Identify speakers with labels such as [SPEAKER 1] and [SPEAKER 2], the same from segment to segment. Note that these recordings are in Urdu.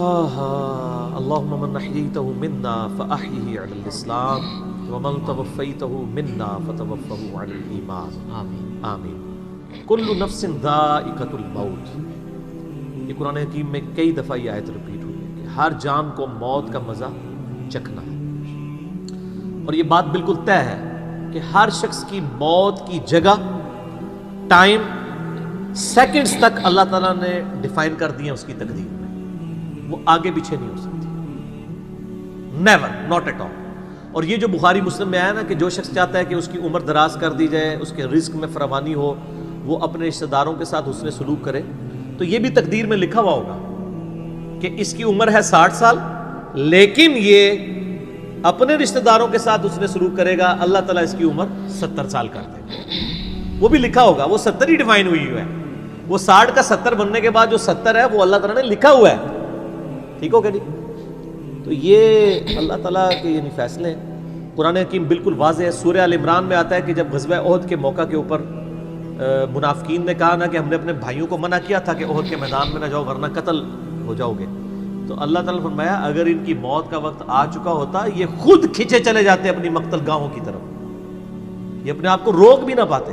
[SPEAKER 1] اللهم من احييته منا فاحيه على الاسلام ومن توفيته منا فتوفه على الايمان
[SPEAKER 2] آمین.
[SPEAKER 1] آمین. کل نفس ذائقۃ الموت، یہ قرآن حکیم میں کئی دفعہ یہ آیت رپیٹ ہوئی ہے کہ ہر جان کو موت کا مزہ چکھنا ہے، اور یہ بات بالکل طے ہے کہ ہر شخص کی موت کی جگہ، ٹائم، سیکنڈز تک اللہ تعالیٰ نے ڈیفائن کر دی ہیں اس کی تقدیر میں، وہ آگے پیچھے نہیں ہو سکتی، نیور، ناٹ ایٹ آل. اور یہ جو بخاری مسلم میں آیا نا کہ جو شخص چاہتا ہے کہ اس کی عمر دراز کر دی جائے، اس کے رزق میں فراوانی ہو، وہ اپنے رشتہ داروں کے ساتھ حسن سلوک کرے، تو یہ بھی تقدیر میں لکھا ہوا ہوگا کہ اس کی عمر ہے 60 سال، لیکن یہ اپنے رشتہ داروں کے ساتھ حسن سلوک کرے گا، اللہ تعالیٰ اس کی عمر 70 سال کر دے گا. وہ بھی لکھا ہوگا، وہ 70 ہی ڈیفائن ہوئی ہے، وہ 60 کا 70 بننے کے بعد جو 70 ہے وہ اللہ تعالیٰ نے لکھا ہوا ہے. ٹھیک ہو گیا جی؟ تو یہ اللہ تعالیٰ کے یعنی فیصلے ہیں. قرآن حکیم بالکل واضح ہے. سورہ آل عمران میں آتا ہے کہ جب غزوہ احد کے موقع کے اوپر منافقین نے کہا نا کہ ہم نے اپنے بھائیوں کو منع کیا تھا کہ احد کے میدان میں نہ جاؤ ورنہ قتل ہو جاؤ گے، تو اللہ تعالیٰ نے فرمایا اگر ان کی موت کا وقت آ چکا ہوتا یہ خود کھنچے چلے جاتے اپنی مقتل گاہوں کی طرف، یہ اپنے آپ کو روک بھی نہ پاتے.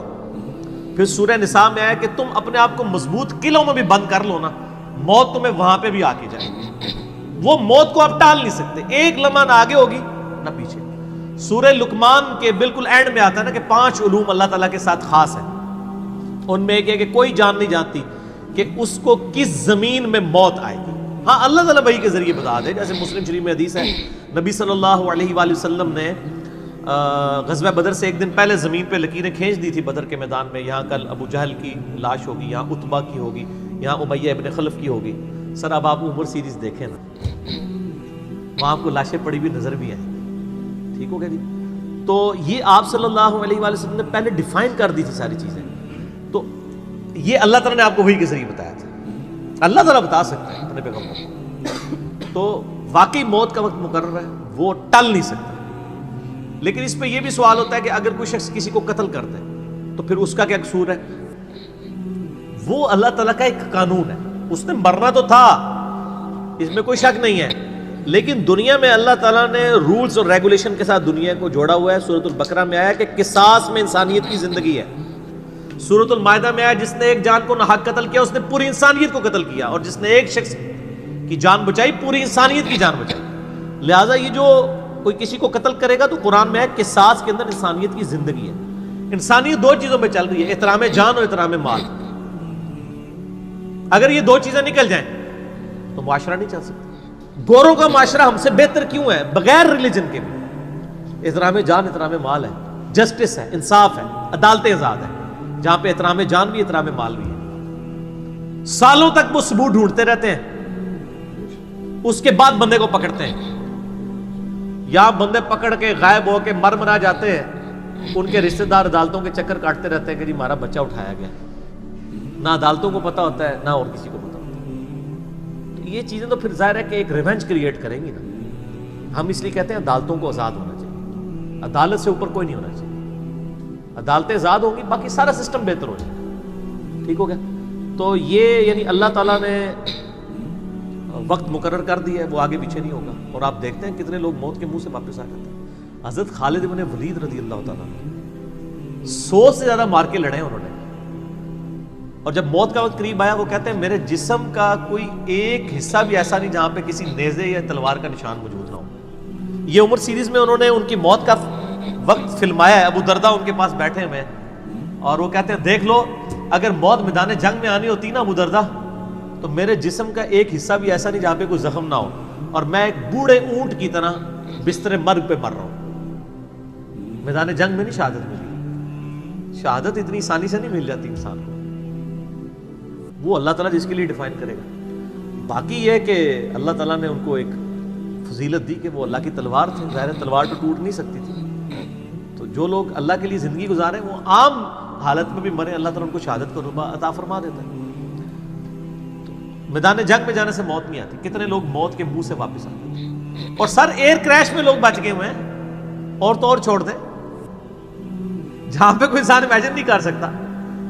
[SPEAKER 1] پھر سورہ نساء میں آیا کہ تم اپنے آپ کو مضبوط قلعوں میں بھی بند کر لو نا، موت تمہیں وہاں پہ بھی آ کے جائے گی. وہ موت کو آپ ٹال نہیں سکتے، ایک لمحہ نہ آگے ہوگی نہ پیچھے. سورہ لقمان کے بالکل اینڈ میں آتا ہے نا کہ 5 علوم اللہ تعالیٰ کے ساتھ خاص ہیں. ان میں ایک ہے کہ کوئی جان نہیں جانتی کہ اس کو کس زمین میں موت آئے گی. ہاں اللہ تعالیٰ وحی کے ذریعے بتا دے، جیسے مسلم شریف میں حدیث ہے نبی صلی اللہ علیہ وآلہ وسلم نے غزوہ بدر سے ایک دن پہلے زمین پہ لکیریں کھینچ دی تھی بدر کے میدان میں، یہاں کل ابو جہل کی لاش ہوگی، یہاں عتبہ کی ہوگی، یہاں امیہ ابن خلف کی ہوگی. سر اب آپ عمر سیریز دیکھیں نا، وہاں آپ کو لاشیں پڑی ہوئی نظر بھی آئیں. ٹھیک ہو گیا جی؟ تو یہ آپ صلی اللہ علیہ وآلہ وسلم نے پہلے ڈیفائن کر دی تھی ساری چیزیں. تو یہ اللہ تعالیٰ نے آپ کو وحی کے ذریعے بتایا تھا. اللہ تعالیٰ بتا سکتا ہے اپنے پیغمبر کو. تو واقعی موت کا وقت مقرر ہے، وہ ٹل نہیں سکتا. لیکن اس پہ یہ بھی سوال ہوتا ہے کہ اگر کوئی شخص کسی کو قتل کر دے تو پھر اس کا کیا قصور ہے؟ وہ اللہ تعالیٰ کا ایک قانون ہے، اس نے مرنا تو تھا، اس میں کوئی شک نہیں ہے، لیکن دنیا میں اللہ تعالیٰ نے رولز اور ریگولیشن کے ساتھ دنیا کو جوڑا ہوا ہے. سورۃ البقرہ میں آیا کہ قصاص میں انسانیت کی زندگی ہے. سورۃ المائدہ میں آیا جس نے ایک جان کو ناحق قتل کیا اس نے پوری انسانیت کو قتل کیا، اور جس نے ایک شخص کی جان بچائی پوری انسانیت کی جان بچائی. لہٰذا یہ جو کوئی کسی کو قتل کرے گا تو قرآن میں ہے قصاص کے اندر انسانیت کی زندگی ہے. انسانیت 2 چیزوں پہ چل رہی ہے، احترام جان اور احترام مال. اگر یہ 2 چیزیں نکل جائیں تو معاشرہ نہیں چل سکتا. گوروں کا معاشرہ ہم سے بہتر کیوں ہے؟ بغیر ریلیجن کے بھی احترام جان احترام مال ہے، جسٹس ہے، انصاف ہے، عدالتیں آزاد ہے، جہاں پہ احترام جان بھی احترام مال بھی ہے. سالوں تک وہ ثبوت ڈھونڈتے رہتے ہیں، اس کے بعد بندے کو پکڑتے ہیں. یا بندے پکڑ کے غائب ہو کے مرا جاتے ہیں، ان کے رشتہ دار عدالتوں کے چکر کاٹتے رہتے ہیں کہ جی ہمارا بچہ اٹھایا گیا. نہ عدالتوں کو پتا ہوتا ہے نہ اور کسی کو پتا ہوتا ہے. یہ چیزیں تو پھر ظاہر ہے کہ ایک ریونج کریٹ کریں گی نا. ہم اس لیے کہتے ہیں عدالتوں کو آزاد ہونا چاہیے، عدالت سے اوپر کوئی نہیں ہونا چاہیے. عدالتیں آزاد ہوں گی باقی سارا سسٹم بہتر ہو جائے گا. ٹھیک ہو گیا؟ تو یہ یعنی اللہ تعالیٰ نے وقت مقرر کر دی ہے، وہ آگے پیچھے نہیں ہوگا. اور آپ دیکھتے ہیں کتنے لوگ موت کے منہ سے واپس آ جاتے ہیں. حضرت خالد بن ولید رضی اللہ تعالیٰ 100 سے زیادہ مار کے لڑے انہوں نے، اور جب موت کا وقت قریب آیا وہ کہتے ہیں میرے جسم کا کوئی ایک حصہ بھی ایسا نہیں جہاں پہ کسی نیزے یا تلوار کا نشان موجود نہ ہو. یہ عمر سیریز میں انہوں نے ان کی موت کا وقت فلمایا ہے. ابو دردہ ان کے پاس بیٹھے ہوئے ہیں اور وہ کہتے ہیں دیکھ لو اگر موت میدان جنگ میں آنی ہوتی نا ابو دردہ تو میرے جسم کا ایک حصہ بھی ایسا نہیں جہاں پہ کوئی زخم نہ ہو، اور میں ایک بوڑھے اونٹ کی طرح بستر مرگ پہ مر رہا ہوں. میدان جنگ میں نہیں شہادت ملی. شہادت اتنی آسانی سے نہیں مل جاتی انسان کو، وہ اللہ تعالیٰ جس کے لیے ڈیفائن کرے گا. باقی یہ کہ اللہ تعالیٰ نے ان کو ایک فضیلت دی کہ وہ اللہ کی تلوار تھی. ظاہر تلوار تو ٹوٹ نہیں سکتی تھی. تو جو لوگ اللہ کے لیے زندگی گزارے وہ عام حالت میں بھی مرے، اللہ تعالیٰ ان کو شہادت کا رتبہ عطا فرما دیتا ہے. میدان جنگ میں جانے سے موت نہیں آتی. کتنے لوگ موت کے منہ سے واپس آتے ہیں، اور سر ایئر کریش میں لوگ بچ گئے ہوئے ہیں، اور تو اور چھوڑ دیں جہاں پہ کوئی انسان امیجن نہیں کر سکتا.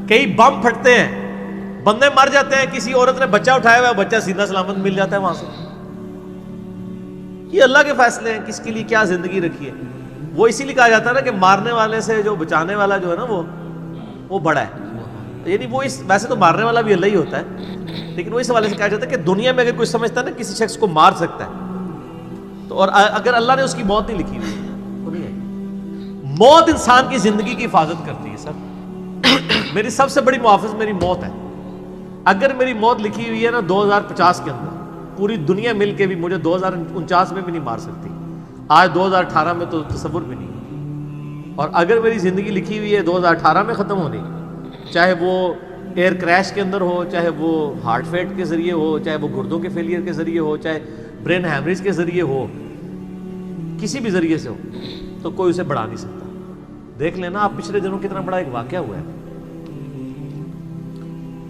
[SPEAKER 1] کئی بم پھٹتے ہیں، بندے مر جاتے ہیں، کسی عورت نے بچہ اٹھایا ہوا ہے، بچہ سیدھا سلامت مل جاتا ہے وہاں سے. یہ اللہ کے فیصلے ہیں کس کے لیے کیا زندگی رکھی ہے. وہ اسی لیے کہا جاتا ہے نا کہ مارنے والے سے جو بچانے والا جو ہے نا وہ بڑا ہے. یعنی وہ ویسے تو مارنے والا بھی اللہ ہی ہوتا ہے، لیکن وہ اس حوالے سے کہا جاتا ہے کہ دنیا میں اگر کوئی سمجھتا ہے نا کسی شخص کو مار سکتا ہے تو، اور اگر اللہ نے اس کی موت نہیں لکھی ہوئی تو نہیں ہے. موت انسان کی زندگی کی حفاظت کرتی ہے. سر میری سب سے بڑی محافظ میری موت ہے. اگر میری موت لکھی ہوئی ہے نا 2050 کے اندر، پوری دنیا مل کے بھی مجھے 2049 میں بھی نہیں مار سکتی. آج 2018 میں تو تصور بھی نہیں. اور اگر میری زندگی لکھی ہوئی ہے 2018 میں ختم ہونی، چاہے وہ ایئر کریش کے اندر ہو، چاہے وہ ہارٹ فیٹ کے ذریعے ہو، چاہے وہ گردوں کے فیلئر کے ذریعے ہو، چاہے برین ہیمریج کے ذریعے ہو، کسی بھی ذریعے سے ہو، تو کوئی اسے بڑھا نہیں سکتا. دیکھ لینا آپ پچھلے دنوں کتنا بڑا ایک واقعہ ہوا ہے.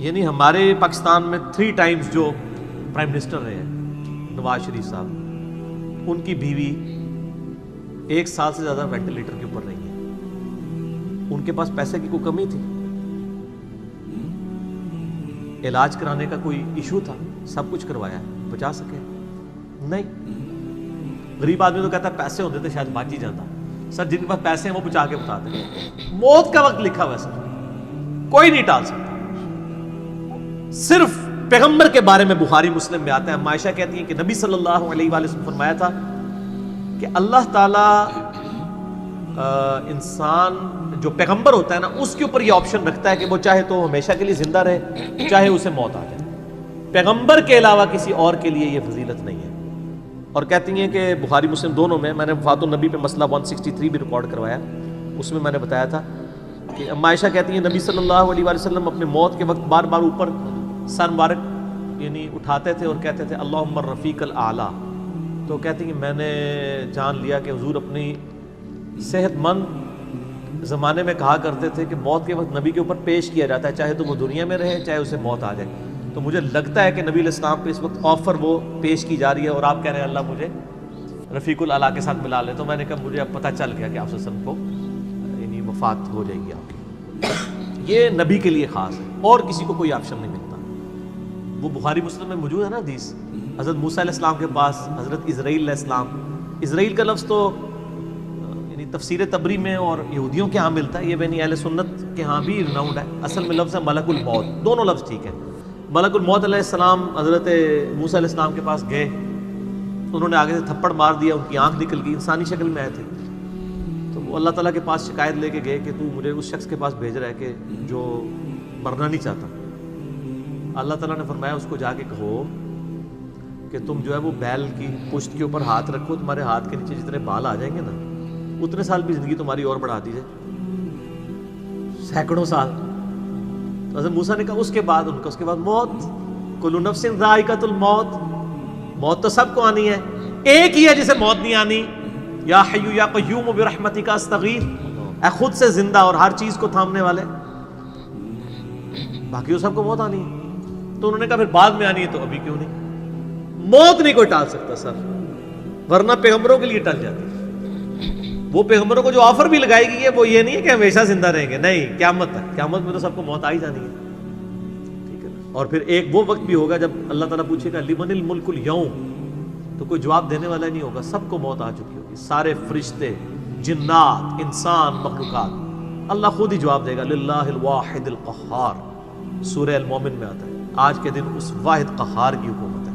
[SPEAKER 1] یعنی ہمارے پاکستان میں 3 ٹائمز جو پرائم منسٹر رہے ہیں نواز شریف صاحب، ان کی بیوی 1 سال سے زیادہ وینٹیلیٹر کے اوپر رہی ہے. ان کے پاس پیسے کی کوئی کمی تھی؟ علاج کرانے کا کوئی ایشو تھا؟ سب کچھ کروایا، بچا سکے؟ نہیں. غریب آدمی تو کہتا ہے پیسے ہوتے تھے شاید بچ ہی جاتا. سر جن کے پاس پیسے ہیں وہ بچا کے بتاتے ہیں. موت کا وقت لکھا ہوا ہے سر، کوئی نہیں ٹال سکتا. صرف پیغمبر کے بارے میں بخاری مسلم میں آتا ہے، عائشہ کہتی ہیں کہ نبی صلی اللہ علیہ وآلہ وسلم فرمایا تھا کہ اللہ تعالیٰ انسان جو پیغمبر ہوتا ہے نا اس کے اوپر یہ آپشن رکھتا ہے کہ وہ چاہے تو ہمیشہ کے لیے زندہ رہے، چاہے اسے موت آ جائے. پیغمبر کے علاوہ کسی اور کے لیے یہ فضیلت نہیں ہے. اور کہتی ہیں کہ بخاری مسلم دونوں میں نے وفات النبی پہ مسئلہ 163 بھی ریکارڈ کروایا، اس میں نے بتایا تھا کہ عائشہ کہتی ہیں نبی صلی اللہ علیہ وآلہ وسلم اپنے موت کے وقت بار بار اوپر سر مبارک یعنی اٹھاتے تھے اور کہتے تھے اللہم الرفیق الاعلیٰ. تو کہتی ہیں میں نے جان لیا کہ حضور اپنی صحت مند زمانے میں کہا کرتے تھے کہ موت کے وقت نبی کے اوپر پیش کیا جاتا ہے، چاہے تو وہ دنیا میں رہے چاہے اسے موت آ جائے. تو مجھے لگتا ہے کہ نبی علیہ السلام پہ اس وقت آفر وہ پیش کی جا رہی ہے اور آپ کہہ رہے ہیں اللہ مجھے رفیق الاعلیٰ کے ساتھ ملا لے. تو میں نے کہا مجھے اب پتہ چل گیا کہ آپ صلی اللہ علیہ وسلم کو یعنی وفات ہو جائے گی آپ کی. یہ نبی کے لیے خاص ہے اور کسی کو کوئی آپشن نہیں ملتا. وہ بخاری مسلم میں موجود ہے نا حدیث، حضرت موسیٰ علیہ السلام کے پاس حضرت اسرائیل علیہ السلام. اسرائیل کا لفظ تو یعنی تفسیر تبری میں اور یہودیوں کے ہاں ملتا ہے، یہ بنی اہل سنت کے ہاں بھی رناؤنڈ ہے. اصل میں لفظ ہے ملک الموت. دونوں لفظ ٹھیک ہے. ملک الموت علیہ السلام حضرت موسیٰ علیہ السلام کے پاس گئے، انہوں نے آگے سے تھپڑ مار دیا، ان کی آنکھ نکل گئی، انسانی شکل میں آئے تھے. تو وہ اللہ تعالیٰ کے پاس شکایت لے کے گئے کہ تو مجھے اس شخص کے پاس بھیج رہا ہے کہ جو مرنا نہیں چاہتا. اللہ تعالیٰ نے فرمایا اس کو جا کے کہو کہ تم جو ہے وہ بیل کی پشت کے اوپر ہاتھ رکھو، تمہارے ہاتھ کے نیچے جتنے بال آ جائیں گے نا اتنے سال بھی زندگی تمہاری اور بڑھا دی جائے، سینکڑوں سال. تو حضرت موسیٰ نے کہا اس کے بعد موت. کل نفس ذائقۃ الموت، موت تو سب کو آنی ہے، ایک ہی ہے جسے موت نہیں آنی. یا حی یا قیوم برحمتک استغیث، اے خود سے زندہ اور ہر چیز کو تھامنے والے، باقی وہ سب کو موت آنی ہے. تو انہوں نے کہا پھر بعد میں آنی ہے تو ابھی کیوں نہیں؟ موت نہیں کوئی ٹال سکتا سر، ورنہ پیغمبروں کے لیے ٹل جاتی. وہ پیغمبروں کو جو آفر بھی لگائی گئی ہے وہ یہ نہیں ہے کہ ہمیشہ زندہ رہیں گے، نہیں، قیامت تک. قیامت میں تو سب کو موت آ ہی جانی ہے، ٹھیک ہے. اور پھر ایک وہ وقت بھی ہوگا جب اللہ تعالیٰ پوچھے گا لمن الملک اليوم، تو کوئی جواب دینے والا نہیں ہوگا، سب کو موت آ چکی ہوگی. سارے فرشتے، جنات، انسان، مخلوقات، اللہ خود ہی جواب دے گا للہ الواحد القہار. سورہ المومن میں آتا ہے آج کے دن اس واحد قہار کی حکومت ہے.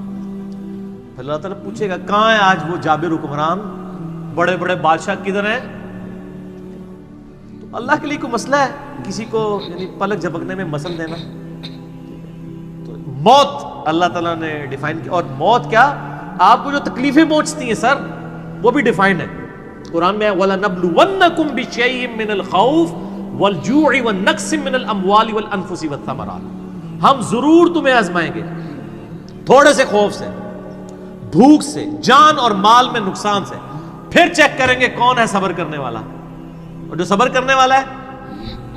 [SPEAKER 1] پھر اللہ تعالیٰ پوچھے گا کہاں ہے آج وہ جابر حکمران، بڑے بڑے بادشاہ کدھر ہیں؟ تو اللہ کے لیے کوئی مسئلہ ہے کسی کو یعنی پلک جھپکنے میں مسل دینا؟ تو موت اللہ تعالیٰ نے ڈیفائن کی. اور موت کیا، آپ کو جو تکلیفیں پہنچتی ہیں سر وہ بھی ڈیفائن ہے. قرآن میں وَلَنَبْلُوَنَّكُمْ بِشَيْءٍ مِّنَ الْخَوْفِ وَالْجُوعِ وَالنَّقْصِ مِّنَ الْأَمْوَالِ وَالْأَنفُسِ وَالثَّمَرَاتِ، ہم ضرور تمہیں آزمائیں گے تھوڑے سے خوف سے، بھوک سے، جان اور مال میں نقصان سے. پھر چیک کریں گے کون ہے صبر کرنے والا. اور جو صبر کرنے والا ہے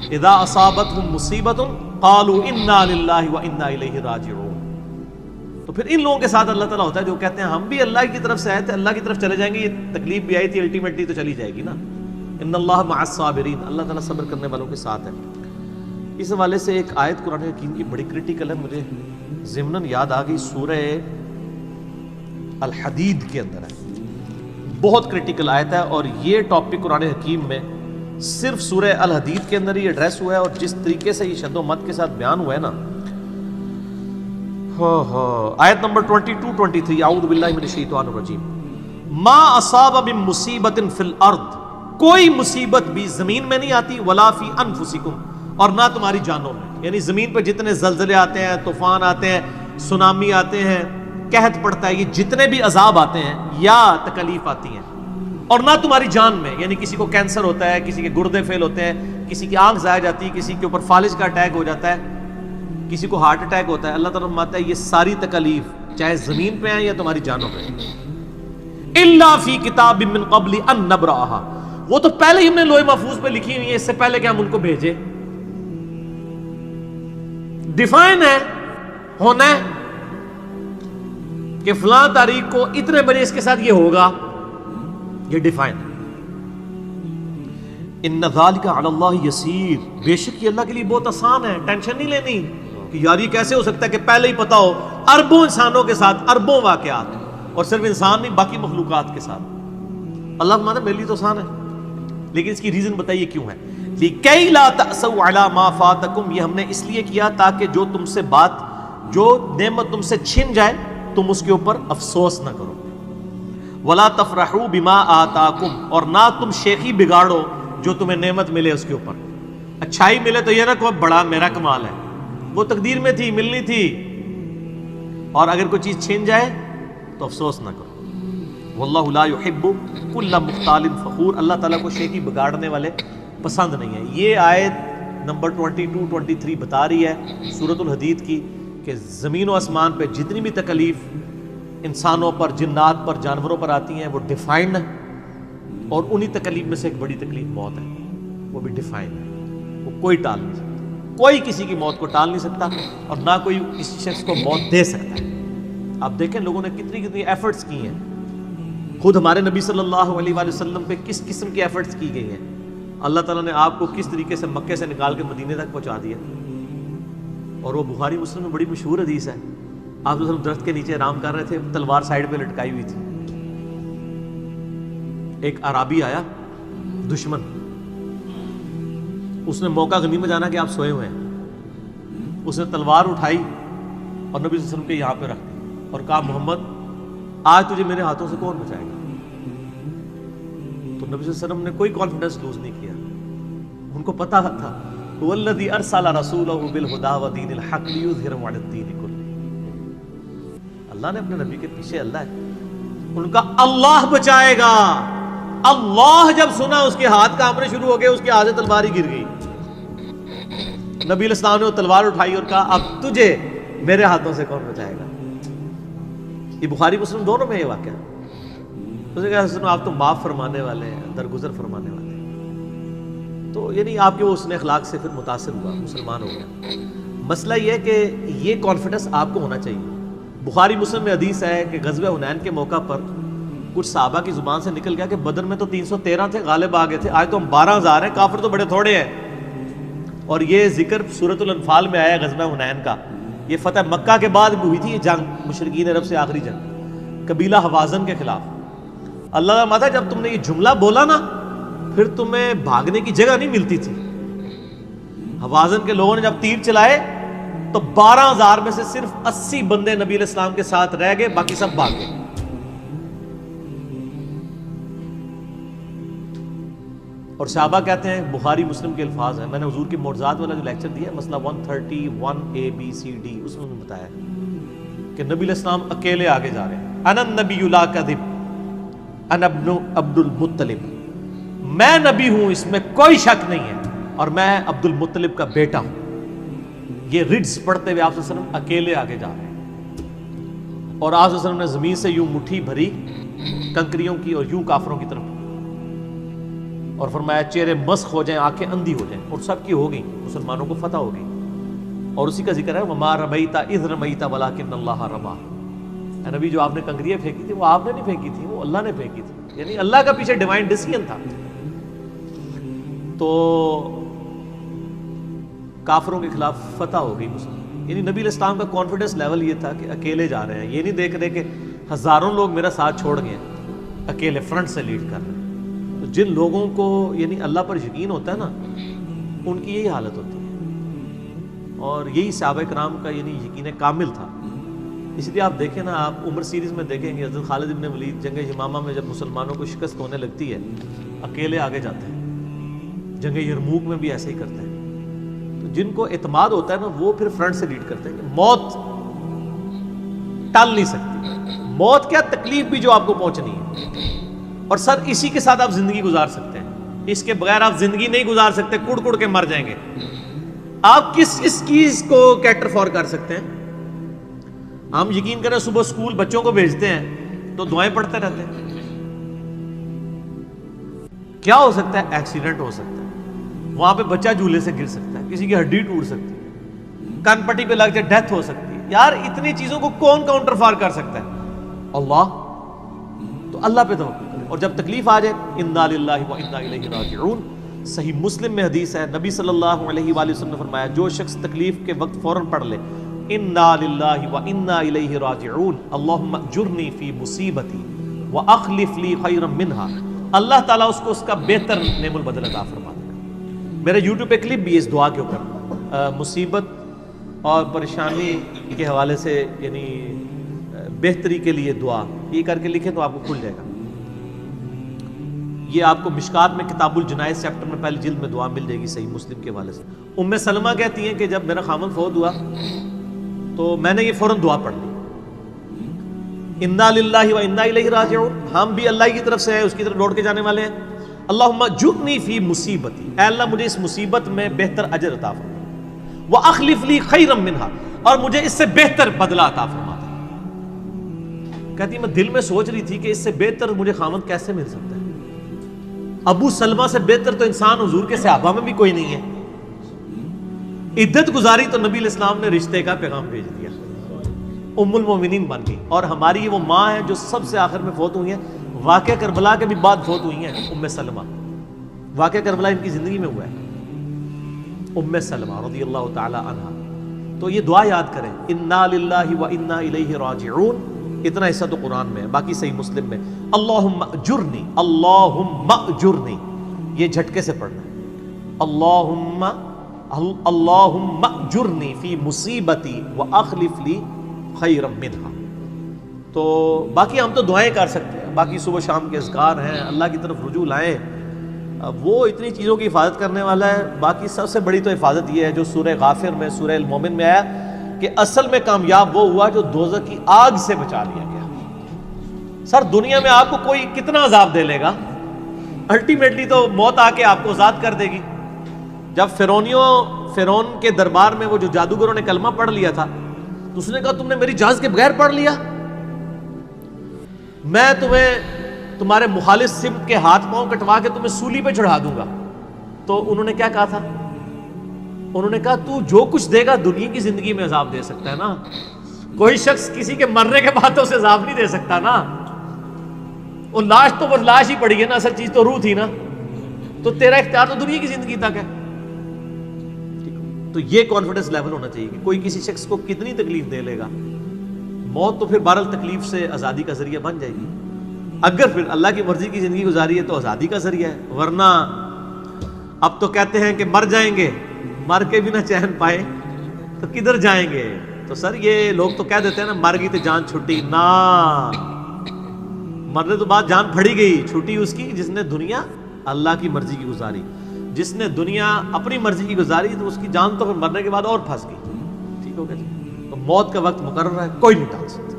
[SPEAKER 1] اذا اصابتهم مصیبت قالوا انا للہ وانا الیہ راجعون. تو پھر ان لوگوں کے ساتھ اللہ تعالیٰ ہوتا ہے جو کہتے ہیں ہم بھی اللہ کی طرف سے آئے تھے، اللہ کی طرف چلے جائیں گے، یہ تکلیف بھی آئی تھی الٹیمیٹلی تو چلی جائے گی نا. ان اللہ مع الصابرین، اللہ تعالیٰ صبر کرنے والوں کے ساتھ ہے. اس حوالے سے ایک آیت قرآن حکیم کی بڑی کریٹیکل ہے، مجھے ضمناً یاد آ گئی، سورہ الحدید کے اندر ہے. بہت کرٹیکل آیت ہے، اور یہ ٹاپک قرآن حکیم میں صرف سورہ الحدید کے اندر ہی ایڈریس ہوا ہے، اور جس طریقے سے یہ شد و مت کے ساتھ بیان ہوا ہے نا، آیت نمبر 22-23، اعوذ باللہ من الشیطان الرجیم، ما اصاب من مصیبت فی الارض، کوئی مصیبت بھی زمین میں نہیں آتی، ولا فی انفسکم، اور نہ تمہاری جانوں میں، یعنی زمین پہ جتنے زلزلے آتے ہیں، طوفان آتے ہیں، سونامی آتے ہیں، قحط پڑتا ہے، یہ جتنے بھی عذاب آتے ہیں یا تکلیف آتی ہیں، اور نہ تمہاری جان میں، یعنی کسی کو کینسر ہوتا ہے، کسی کے گردے فیل ہوتے ہیں، کسی کی آنکھ ضائع جاتی ہے، کسی کے اوپر فالج کا اٹیک ہو جاتا ہے، کسی کو ہارٹ اٹیک ہوتا ہے، اللہ تعالیٰ فرماتا ہے یہ ساری تکلیف چاہے زمین پہ ہیں یا تمہاری جانوں پہ ہیں، الا فی کتاب من قبل ان نبرأها، وہ تو پہلے ہی ہم نے لوح محفوظ پہ لکھی ہوئی ہے، اس سے پہلے کہ ہم ان کو بھیجے، ڈیفائن ہے، ہونا ہے کہ فلاں تاریخ کو اتنے بجے اس کے ساتھ یہ ہوگا، یہ ڈیفائن ہے۔ ان ذالک علی اللہ یسیر، بے شک یہ اللہ کے لیے بہت آسان ہے، ٹینشن نہیں لینی کہ یار یہ کیسے ہو سکتا ہے کہ پہلے ہی پتا ہو، اربوں انسانوں کے ساتھ اربوں واقعات، اور صرف انسان نہیں باقی مخلوقات کے ساتھ، اللہ فرماتا ہے میرے لیے تو آسان ہے، لیکن اس کی ریزن بتائیے کیوں ہے، لِكَيْ لَا تَأْسَوْا عَلَى مَا فَاتَكُمْ، یہ ہم نے اس لیے کیا تاکہ جو تم سے بات، جو نعمت تم سے چھن جائے تم اس کے اوپر افسوس نہ کرو، وَلَا تَفْرَحُوا بِمَا آتَاكُمْ، اور نہ تم شیخی بگاڑو جو تمہیں نعمت ملے اس کے اوپر، اچھائی ملے تو یہ نہ کہو بڑا میرا کمال ہے، وہ تقدیر میں تھی، ملنی تھی، اور اگر کوئی چیز چھن جائے تو افسوس نہ کرو، واللہ لا يحب كل مختال فخور، اللہ تعالیٰ کو شیخی بگاڑنے والے پسند نہیں ہے۔ یہ آیت نمبر 22-23 بتا رہی ہے سورۃ الحدید کی کہ زمین و آسمان پہ جتنی بھی تکلیف انسانوں پر، جنات پر، جانوروں پر آتی ہیں وہ ڈیفائنڈ ہے، اور انہی تکلیف میں سے ایک بڑی تکلیف موت ہے، وہ بھی ڈیفائنڈ ہے، وہ کوئی ٹال نہیں سکتا، کوئی کسی کی موت کو ٹال نہیں سکتا، اور نہ کوئی کسی شخص کو موت دے سکتا ہے۔ آپ دیکھیں لوگوں نے کتنی ایفرٹس کی ہیں، خود ہمارے نبی صلی اللہ علیہ وآلہ وسلم پہ کس قسم کی ایفرٹس کی گئی ہیں، اللہ تعالیٰ نے آپ کو کس طریقے سے مکے سے نکال کے مدینے تک پہنچا دیا، اور وہ بخاری مسلم میں بڑی مشہور حدیث ہے، آپ جو درخت کے نیچے آرام کر رہے تھے، تلوار سائیڈ پہ لٹکائی ہوئی تھی، ایک عرابی آیا دشمن، اس نے موقع غنیمت جانا کہ آپ سوئے ہوئے ہیں، اس نے تلوار اٹھائی اور نبی صلی اللہ علیہ وسلم کے یہاں پہ رکھ دی اور کہا محمد آج تجھے میرے ہاتھوں سے کون بچائے گا؟ تو نبی صلی اللہ علیہ وسلم نے کوئی کانفیڈنس لوز نہیں کیا، ان کو پتا تھا والذی ارسل رسولہ بالہدی ودین الحق لیظہرہ علی الدین کلہ، اللہ نے اپنے نبی کے پیچھے اللہ ہے، ان کا اللہ بچائے گا، اللہ جب سنا اس کے ہاتھ کانپنے شروع ہو گئے، اس کے ہاتھ سے تلوار ہی گر گئی، نبی علیہ السلام نے وہ تلوار اٹھائی اور کہا اب تجھے میرے ہاتھوں سے کون بچائے گا؟ یہ بخاری مسلم دونوں میں یہ واقعہ ہے۔ اس نے کہا سنو آپ تو معاف فرمانے والے ہیں، درگزر فرمانے والے ہیں، تو یعنی آپ کے اس نے اخلاق سے پھر متاثر ہوا، مسلمان ہو گیا۔ مسئلہ یہ ہے کہ یہ کانفیڈنس آپ کو ہونا چاہیے۔ بخاری مسلم میں حدیث ہے کہ غزوہ حنین کے موقع پر کچھ صحابہ کی زبان سے نکل گیا کہ بدر میں تو 313 تھے، غالب آ گئے تھے، آج تو ہم 12,000 ہیں، کافر تو بڑے تھوڑے ہیں، اور یہ ذکر سورۃ الانفال میں آیا غزوہ حنین کا، یہ فتح مکہ کے بعد بھی ہوئی تھی یہ جنگ، مشرکین عرب سے آخری جنگ قبیلہ حوازن کے خلاف۔ اللہ کا ماتا جب تم نے یہ جملہ بولا نا پھر تمہیں بھاگنے کی جگہ نہیں ملتی تھی، حوازن کے لوگوں نے جب تیر چلائے تو 12,000 میں سے صرف 80 بندے نبی علیہ السلام کے ساتھ رہ گئے، باقی سب بھاگ گئے۔ اور صحابہ کہتے ہیں، بخاری مسلم کے الفاظ ہیں، میں نے حضور کی معجزات والا جو لیکچر دیا ہے مسئلہ 131A-B-C-D، اس میں بتایا کہ نبی علیہ السلام اکیلے آگے جا رہے ہیں، انا النبی لا کذب انا ابن عبد المطلب، میں نبی ہوں اس میں کوئی شک نہیں ہے، اور میں عبد المطلب کا بیٹا ہوں۔ یہ رڈز پڑھتے ہوئے آپ صلی اللہ علیہ وسلم اکیلے آگے جا رہے ہیں، اور آپ صلی اللہ علیہ وسلم نے زمین سے یوں مٹھی بھری کنکریوں کی اور یوں کافروں کی طرف، اور فرمایا چہرے مسخ ہو جائیں، آنکھیں اندھی ہو جائیں، اور سب کی ہو گئی، مسلمانوں کو فتح ہو گئی، اور اسی کا ذکر ہے وما رمیت اذ رمیت ولکن اللہ رمی، اے نبی جو آپ نے کنکریاں پھینکی تھی وہ آپ نے نہیں پھینکی تھی، وہ اللہ نے پھینکی تھی، یعنی اللہ کا پیچھے ڈیوائن ڈیسیژن تھا۔ تو کافروں کے خلاف فتح ہو گئی مسلم، یعنی نبی علیہ السلام کا کانفیڈنس لیول یہ تھا کہ اکیلے جا رہے ہیں، یہ نہیں دیکھ رہے کہ ہزاروں لوگ میرا ساتھ چھوڑ گئے، اکیلے فرنٹ سے لیڈ کر رہے ہیں. تو جن لوگوں کو یعنی اللہ پر یقین ہوتا ہے نا ان کی یہی حالت ہوتی ہے، اور یہی صحابہ کرام کا یعنی یقین کامل تھا. اس لیے آپ دیکھیں نا، آپ عمر سیریز میں دیکھیں گے حضرت خالد بن ولید جنگ یمامہ میں جب مسلمانوں کو شکست ہونے لگتی ہے اکیلے آگے جاتے ہیں. جنگ یرموک میں بھی ایسے ہی کرتے ہیں. تو جن کو اعتماد ہوتا ہے نا وہ پھر فرنٹ سے لیڈ کرتے ہیں کہ موت ٹال نہیں سکتی. موت کیا، تکلیف بھی جو آپ کو پہنچنی ہے، اور سر اسی کے ساتھ آپ زندگی گزار سکتے ہیں. اس کے بغیر آپ زندگی نہیں گزار سکتے، کڑ کڑ کے مر جائیں گے. آپ کس چیز کو کیٹر فور کر سکتے ہیں؟ ہم یقین کریں صبح اسکول بچوں کو بھیجتے ہیں تو دعائیں پڑھتے رہتے ہیں. کیا ہو سکتا ہے؟ ایکسیڈنٹ ہو سکتا ہے، وہاں پہ بچہ جھولے سے گر سکتا ہے، کسی کی ہڈی ٹوٹ سکتی ہے، کان پٹی پہ لگ جائے ڈیتھ ہو سکتی ہے. یار اتنی چیزوں کو کون کاؤنٹر فار کر سکتا ہے؟ اللہ. تو اللہ پہ توکل کریں، اور جب تکلیف آ جائے انا للہ و انا الیہ راجعون. صحیح مسلم میں حدیث ہے، نبی صلی اللہ علیہ وآلہ وسلم نے فرمایا جو شخص تکلیف کے وقت فوراً پڑھ لے انا للہ و انا الیہ راجعون اللہم اجرنی فی مصیبتی واخلف لی خیرا منہا، اللہ تعالیٰ اس کو اس کا بہتر نعم البدل عطا فرما دے گا. میرے یوٹیوب پہ کلپ بھی ہے اس دعا کے اوپر، مصیبت اور پریشانی کے حوالے سے یعنی بہتری کے لیے دعا، یہ کر کے لکھیں تو آپ کو کھل جائے گا. یہ آپ کو مشکات میں کتاب الجنائز چیپٹر میں پہلی جلد میں دعا مل جائے گی صحیح مسلم کے حوالے سے. ام سلمہ کہتی ہیں کہ جب میرا خامن فوت ہوا تو میں نے یہ فوراً دعا پڑھ لی، انا للہ و انا الیہ راجعون، ہم بھی اللہ کی طرف سے ہیں، اس کی طرف لوٹ کے جانے والے ہیں. اللہم اجرنی فی مصیبتی، اے اللہ مجھے اس مصیبت میں بہتر اجر عطا فرما، واخلف لی خیرا منہا، اور مجھے اس سے بہتر بدلہ عطا فرما دے. کہتی میں دل میں سوچ رہی تھی کہ اس سے بہتر مجھے خامد کیسے مل سکتا ہے؟ ابو سلمہ سے بہتر تو انسان حضور کے صحابہ میں بھی کوئی نہیں ہے. عدت گزاری تو نبی علیہ السلام نے رشتے کا پیغام بھیج دیا، ام المومنین بن گئی. اور ہماری یہ وہ ماں ہے جو سب سے آخر میں فوت ہوئی ہیں، واقعہ کربلا کے بھی بعد فوت ہوئی ہیں. ام سلمہ، واقعہ کربلا ان کی زندگی میں ہوا ہے، ام سلمہ رضی اللہ تعالی عنہا. تو یہ دعا یاد کریں، انا للہ و انا الیہ راجعون. اتنا حصہ تو قرآن میں ہے، باقی صحیح مسلم میں اللہم اجرنی، اللہم اجرنی، یہ جھٹکے سے پڑھنا ہے. اللہم اجرنی فی مصیبتی واخلف لی خیرا منہا. تو باقی ہم تو دعائیں کر سکتے ہیں، باقی صبح شام کے اذکار ہیں، اللہ کی طرف رجوع لائیں، وہ اتنی چیزوں کی حفاظت کرنے والا ہے. باقی سب سے بڑی تو حفاظت یہ ہے جو سورہ غافر میں، سورہ المومن میں آیا کہ اصل میں کامیاب وہ ہوا جو دوزخ کی آگ سے بچا لیا گیا. سر دنیا میں آپ کو کوئی کتنا عذاب دے لے گا، الٹیمیٹلی تو موت آ کے آپ کو آزاد کر دے گی. جب فرعون کے دربار میں وہ جو جادوگروں نے کلمہ پڑھ لیا تھا تو اس نے کہا تم نے میری اجازت کے بغیر پڑھ لیا، میں تمہیں تمہارے مخالف سمت کے ہاتھ پاؤں کٹوا کے تمہیں سولی پہ چڑھا دوں گا. تو انہوں نے کیا کہا تھا؟ انہوں نے کہا تو جو کچھ دے گا دنیا کی زندگی میں عذاب دے سکتا ہے نا، کوئی شخص کسی کے مرنے کے بعد تو اسے عذاب نہیں دے سکتا نا. وہ لاش تو بس لاش ہی پڑی ہے نا، اصل چیز تو روح تھی نا. تو تیرا اختیار تو دنیا کی زندگی تک ہے. تو یہ کانفیڈنس لیول ہونا چاہیے کہ کوئی کسی شخص کو کتنی تکلیف دے لے گا، موت تو پھر بہرحال تکلیف سے آزادی کا ذریعہ بن جائے گی. اگر پھر اللہ کی مرضی کی زندگی گزاری ہے تو آزادی کا ذریعہ ہے، ورنہ اب تو کہتے ہیں کہ مر جائیں گے، مر کے بھی نہ چین پائے تو کدھر جائیں گے. تو سر یہ لوگ تو کہہ دیتے ہیں نا مر گئی تو جان چھٹی، نہ، مرنے تو بعد جان پھڑی گئی، چھٹی اس کی جس نے دنیا اللہ کی مرضی کی گزاری. جس نے دنیا اپنی مرضی کی گزاری تو اس کی جان تو پھر مرنے کے بعد اور پھنس گئی. ٹھیک ہو گیا جی. تو موت کا وقت مقرر ہے، کوئی نہیں ٹال سکتا.